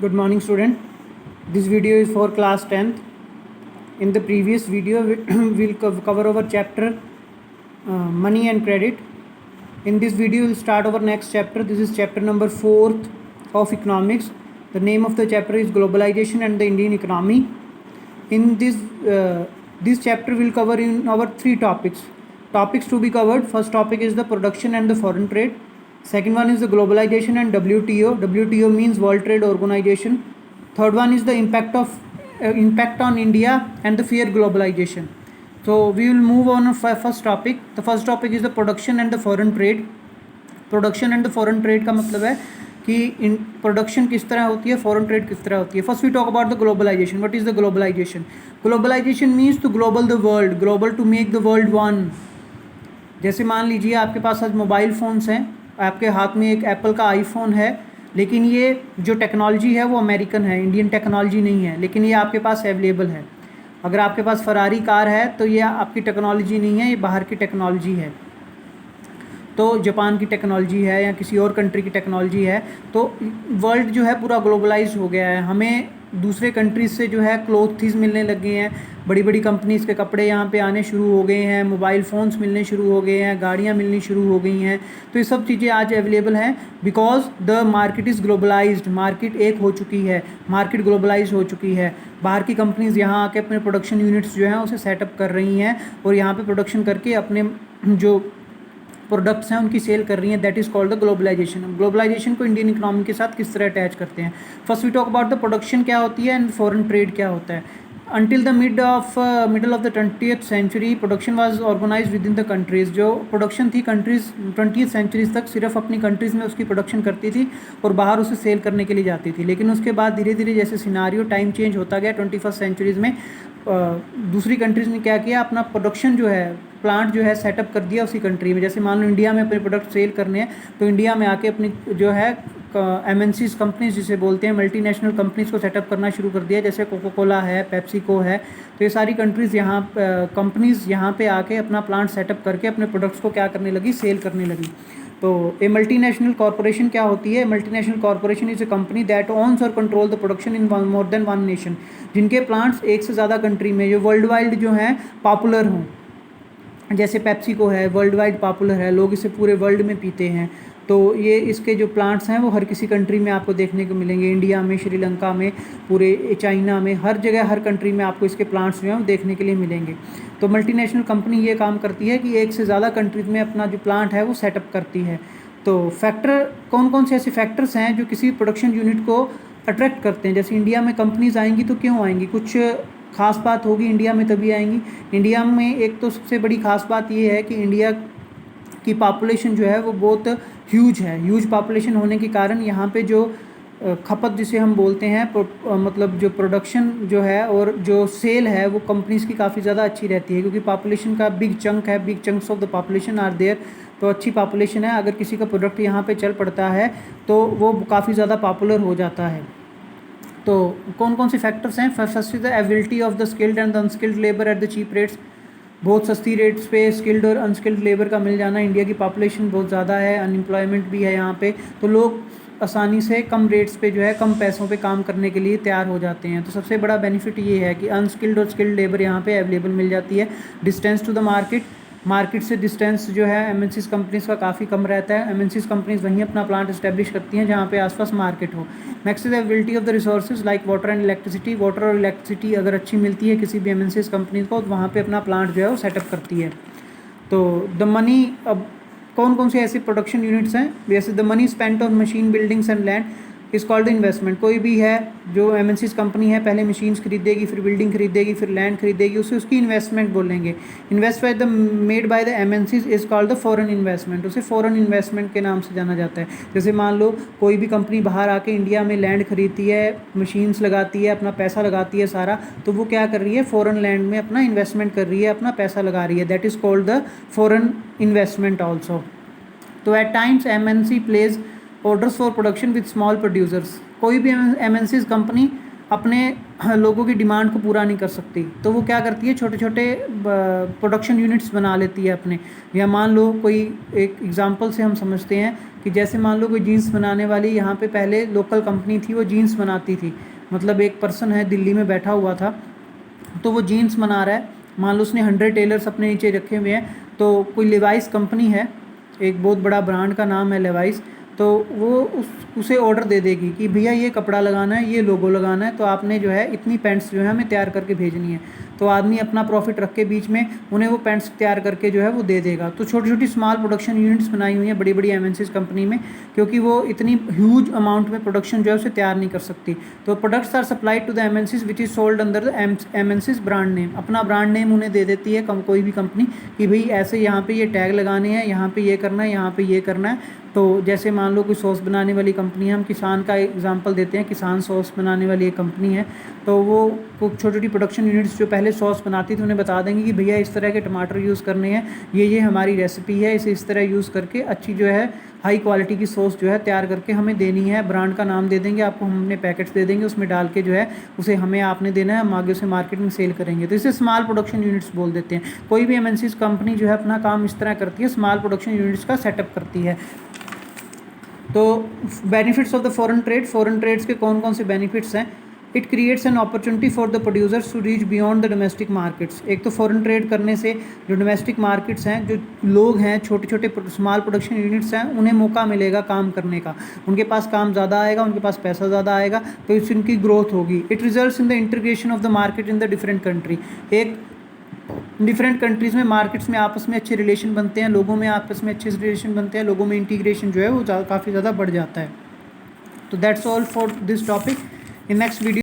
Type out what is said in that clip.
Good morning, student. This video is for class 10th. In the previous video, we'll cover our chapter money and credit. In this video, we'll start our next chapter. This is chapter number 4th of economics. The name of the chapter is globalization and the Indian economy. In this chapter, we'll cover in our 3 topics. Topics to be covered: first topic is the production and the foreign trade. Second one is the globalization and WTO. WTO means World Trade Organization. Third one is the impact on India and the fear globalization. So we will move on first topic. The first topic is the production and the foreign trade. Production and the foreign trade का मतलब है कि in production किस तरह होती है, foreign trade किस तरह होती है. First we talk about the globalization. What is the globalization? Globalization means to global the world, global to make the world one. जैसे मान लीजिए आपके पास आज मोबाइल फ़ोन्स हैं, आपके हाथ में एक एप्पल का आईफोन है, लेकिन ये जो टेक्नोलॉजी है वो अमेरिकन है, इंडियन टेक्नोलॉजी नहीं है, लेकिन ये आपके पास अवेलेबल है. अगर आपके पास फरारी कार है तो ये आपकी टेक्नोलॉजी नहीं है, ये बाहर की टेक्नोलॉजी है. तो जापान की टेक्नोलॉजी है या किसी और कंट्री की टेक्नोलॉजी है. तो वर्ल्ड जो है पूरा ग्लोबलाइज हो गया है. हमें दूसरे कंट्रीज़ से जो है क्लोथ्स मिलने लग गए हैं, बड़ी बड़ी कंपनीज़ के कपड़े यहाँ पे आने शुरू हो गए हैं, मोबाइल फ़ोन्स मिलने शुरू हो गए हैं, गाड़ियाँ मिलनी शुरू हो गई हैं. तो ये सब चीज़ें आज अवेलेबल हैं because the market is globalised. Market एक हो चुकी है, मार्केट ग्लोबलाइज हो चुकी है. बाहर की कंपनीज़ यहाँ आके अपने प्रोडक्शन यूनिट्स जो हैं उसे सेटअप कर रही हैं और यहाँ पर प्रोडक्शन करके अपने जो प्रोडक्ट्स हैं उनकी सेल कर रही हैं. That is called the globalization. Globalization को इंडियन इकोनॉमी के साथ किस तरह अटैच करते हैं? First we talk about the production क्या होती है एंड फॉरेन ट्रेड क्या होता है. Until the middle of the 20th century, production was organized within the countries. जो प्रोडक्शन थी कंट्रीज़ 20th centuries तक सिर्फ अपनी कंट्रीज़ में उसकी प्रोडक्शन करती थी और बाहर उसे सेल करने के लिए जाती थी. लेकिन उसके बाद धीरे धीरे जैसे सिनारियो टाइम चेंज होता गया 21st सेंचुरीज़ में दूसरी कंट्रीज़ ने क्या किया, अपना प्रोडक्शन जो है प्लांट जो है सेटअप कर दिया उसी कंट्री में. जैसे मान लो इंडिया में अपने प्रोडक्ट सेल करने हैं तो इंडिया में आके अपनी जो है MNCs कंपनीज जिसे बोलते हैं मल्टीनेशनल कंपनीज़ को सेटअप करना शुरू कर दिया. जैसे कोको कोला है, पेप्सिको है. तो ये सारी कंट्रीज़ यहाँ कंपनीज़ यहाँ पे आके अपना प्लांट सेटअप करके अपने प्रोडक्ट्स को क्या करने लगी, सेल करने लगी. तो ए मल्टीनेशनल कॉरपोरेशन क्या होती है? Multinational corporation is a company that owns or control the production in more than one nation. जिनके प्लांट्स एक से ज़्यादा कंट्री में जो वर्ल्ड वाइड जो हैं पॉपुलर हों. जैसे पेप्सिको है, वर्ल्ड वाइड पॉपुलर है, लोग इसे पूरे वर्ल्ड में पीते हैं. तो ये इसके जो प्लांट्स हैं वो हर किसी कंट्री में आपको देखने को मिलेंगे. इंडिया में, श्रीलंका में, पूरे चाइना में, हर जगह हर कंट्री में आपको इसके प्लांट्स जो हैं वो देखने के लिए मिलेंगे. तो मल्टीनेशनल कंपनी ये काम करती है कि एक से ज़्यादा कंट्रीज़ में अपना जो प्लांट है वो सेटअप करती है. तो फैक्टर कौन कौन से ऐसे फैक्टर्स हैं जो किसी प्रोडक्शन यूनिट को अट्रैक्ट करते हैं? जैसे इंडिया में कंपनीज़ आएंगी तो क्यों आएंगी? कुछ ख़ास बात होगी इंडिया में तभी आएंगी. इंडिया में एक तो सबसे बड़ी ख़ास बात ये है कि इंडिया की पॉपुलेशन जो है वो बहुत ह्यूज है. ह्यूज पॉपुलेशन होने के कारण यहाँ पे जो खपत जिसे हम बोलते हैं मतलब जो प्रोडक्शन जो है और जो सेल है वो कंपनीज़ की काफ़ी ज़्यादा अच्छी रहती है क्योंकि पॉपुलेशन का बिग चंक है, big chunks of the population are there. तो अच्छी पॉपुलेशन है. अगर किसी का प्रोडक्ट यहाँ पे चल पड़ता है तो वो काफ़ी ज़्यादा पॉपुलर हो जाता है. तो कौन कौन से फैक्टर्स हैं? First is the ability of the skilled and the unskilled labour at the cheap rates. बहुत सस्ती रेट्स पे स्किल्ड और अनस्किल्ड लेबर का मिल जाना. इंडिया की पॉपुलेशन बहुत ज़्यादा है, अनएम्प्लॉयमेंट भी है यहाँ पे, तो लोग आसानी से कम रेट्स पे जो है कम पैसों पे काम करने के लिए तैयार हो जाते हैं. तो सबसे बड़ा बेनिफिट ये है कि अनस्किल्ड और स्किल्ड लेबर यहाँ पे अवेलेबल मिल जाती है. डिस्टेंस टू द मार्केट से डिस्टेंस जो है MNCs कंपनीज़ का काफ़ी कम रहता है. MNCs कंपनीज़ वहीं अपना प्लांट इस्टेब्लिश करती हैं जहाँ पे आसपास मार्केट हो. Next is availability of the resources like water and electricity. Water और इलेक्ट्रिसिटी अगर अच्छी मिलती है किसी भी MNCs कंपनीज़ को तो वहाँ पे अपना प्लांट जो है वो सेटअप करती है. तो द मनी, अब कौन कौन से ऐसे प्रोडक्शन यूनिट्स हैं? जैसे the money spent on machine, buildings and land is called investment. कोई भी है जो MNCs कंपनी है पहले मशीन्स खरीदेगी, फिर बिल्डिंग खरीदेगी, फिर लैंड खरीदेगी, उसे उसकी इन्वेस्टमेंट बोलेंगे. Invest by the made by the MNCs is called the foreign investment. उसे फॉरेन इन्वेस्टमेंट के नाम से जाना जाता है. जैसे मान लो कोई भी कंपनी बाहर आके इंडिया में लैंड खरीदती है, मशीन्स लगाती है, अपना पैसा लगाती है सारा, तो वो क्या कर रही है? फॉरेन लैंड में अपना इन्वेस्टमेंट कर रही है, अपना पैसा लगा रही है. That is called the foreign investment also. तो at times MNC places orders for production with small producers. कोई भी MNCs कंपनी अपने लोगों की डिमांड को पूरा नहीं कर सकती, तो वो क्या करती है? छोटे छोटे प्रोडक्शन यूनिट्स बना लेती है अपने. या मान लो कोई एक एग्जांपल से हम समझते हैं कि जैसे मान लो कोई जीन्स बनाने वाली यहाँ पे पहले लोकल कंपनी थी, वो जीन्स बनाती थी, मतलब एक पर्सन है दिल्ली में बैठा हुआ था, तो वो जीन्स बना रहा है, मान लो उसने 100 टेलर्स अपने नीचे रखे हुए हैं, तो कोई लेवाइस कंपनी है, एक बहुत बड़ा ब्रांड का नाम है लेवाइस, तो वो उसे ऑर्डर दे देगी कि भैया ये कपड़ा लगाना है, ये लोगो लगाना है, तो आपने जो है इतनी पैंट्स जो है हमें तैयार करके भेजनी है। तो आदमी अपना प्रॉफिट रख के बीच में उन्हें वो पैंट्स तैयार करके जो है वो दे देगा। तो छोटी छोटी स्मॉल प्रोडक्शन यूनिट्स बनाई हुई हैं बड़ी बड़ी एमएनसीज कंपनी में, क्योंकि वो इतनी ह्यूज अमाउंट में प्रोडक्शन जो है उसे तैयार नहीं कर सकती। तो products are supplied to the MNCs which is sold under the MNCs brand name. अपना ब्रांड नेम उन्हें दे देती है कोई भी कंपनी कि भाई ऐसे यहाँ पे ये टैग लगाने हैं, यहाँ पे ये करना है, यहाँ पे ये करना है। तो जैसे मान लो कोई सॉस बनाने वाली कंपनी है, हम किसान का एग्जांपल देते हैं, किसान सॉस बनाने वाली एक कंपनी है, तो वो छोटी छोटी प्रोडक्शन यूनिट्स जो पहले सॉस बनाती थी उन्हें बता देंगे कि भैया इस तरह के टमाटर यूज़ करने हैं, ये हमारी रेसिपी है, इसे इस तरह यूज़ करके अच्छी जो है हाई क्वालिटी की सॉस जो है तैयार करके हमें देनी है। ब्रांड का नाम दे देंगे आपको, हम अपने पैकेट्स दे देंगे, उसमें डाल के जो है उसे हमें आपने देना है, हम आगे उसे मार्केट में सेल करेंगे। तो इसे स्मॉल प्रोडक्शन यूनिट्स बोल देते हैं। कोई भी एमएनसीज कंपनी जो है अपना काम इस तरह करती है, स्मॉल प्रोडक्शन यूनिट्स का सेटअप करती है। तो benefits of the foreign trades के कौन कौन से बेनिफिट्स हैं? It creates an opportunity for the producers to reach beyond the domestic markets. एक तो फॉरेन ट्रेड करने से जो डोमेस्टिक मार्केट्स हैं, जो लोग हैं, छोटे छोटे स्मॉल प्रोडक्शन यूनिट्स हैं, उन्हें मौका मिलेगा काम करने का, उनके पास काम ज़्यादा आएगा, उनके पास पैसा ज़्यादा आएगा, तो इससे उनकी ग्रोथ होगी। It results in the integration of the market in the different country. एक डिफरेंट कंट्रीज़ में मार्केट्स में आपस में अच्छे रिलेशन बनते हैं, लोगों में आपस में अच्छे रिलेशन बनते हैं, लोगों में इंटीग्रेशन जो है वो काफ़ी ज़्यादा बढ़ जाता है। तो that's all for this topic. In next video